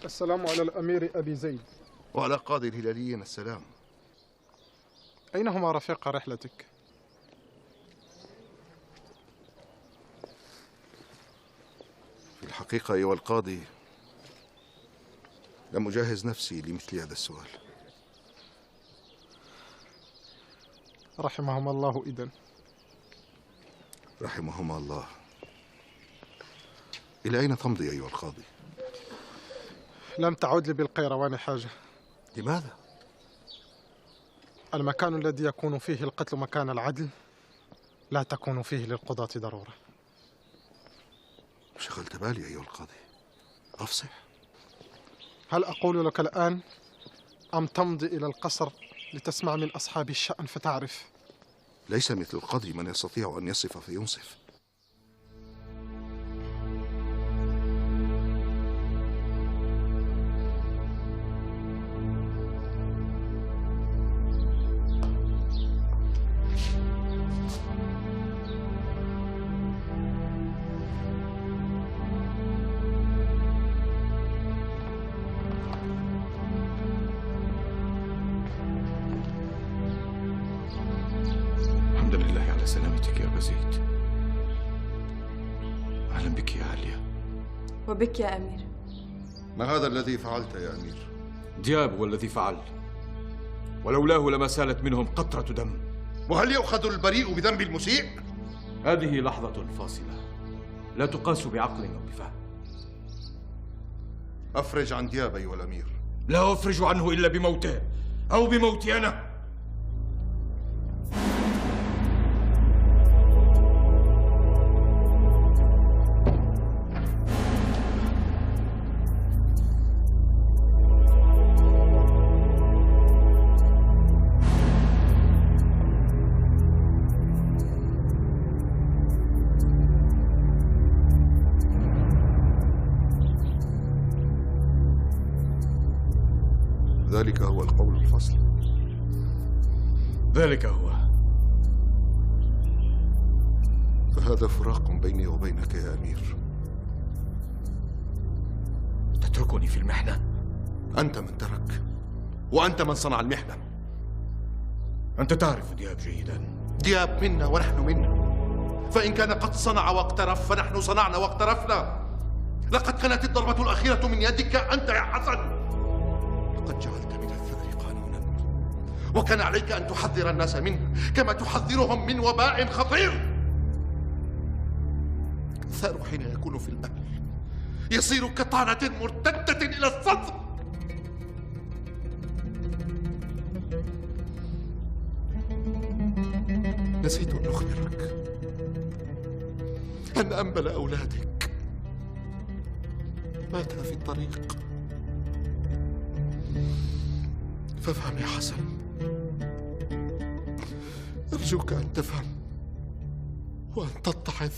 السلام على الأمير أبي زيد. وعلى قاضي الهلاليين السلام. أين هما رفيق رحلتك؟ في الحقيقة أيها القاضي لم أجهز نفسي لمثل هذا السؤال. رحمهما الله إذن. رحمهما الله. إلى أين تمضي أيها القاضي؟ لم تعد لي بالقيروان حاجة. لماذا؟ المكان الذي يكون فيه القتل مكان العدل لا تكون فيه للقضاة ضرورة. شغلت بالي أيها القاضي، أفصح. هل أقول لك الآن أم تمضي إلى القصر لتسمع من أصحاب الشأن فتعرف؟ ليس مثل القاضي من يستطيع أن يصف فينصف. الحمد لله على سلامتك يا أبا زيد. أهلا بك يا عليا. وبك يا أمير. ما هذا الذي فعلت يا أمير؟ دياب هو الذي فعل، ولولاه لما سالت منهم قطرة دم. وهل يؤخذ البريء بذنب المسيء؟ هذه لحظة فاصلة لا تقاس بعقل أو بفهم. أفرج عن دياب أيها الأمير. لا أفرج عنه إلا بموته أو بموتي أنا. ذلك هو القول الفصل. ذلك هو. فهذا فراق بيني وبينك يا أمير. تتركني في المحنة؟ أنت من ترك، وأنت من صنع المحنة. أنت تعرف دياب جيدا. دياب منا ونحن منا، فإن كان قد صنع واقترف فنحن صنعنا واقترفنا. لقد كانت الضربة الأخيرة من يدك أنت يا حسن. لقد جعلت من الثأر قانونا، وكان عليك أن تحذر الناس منه كما تحذرهم من وباء خطير. الثأر حين يكون في الأهل يصير كطعنة مرتدة إلى الصدر. نسيت أن أخبرك أن أنبل أولادك مات في الطريق. فافهم يا حسن، أرجوك أن تفهم وأن تتعظ.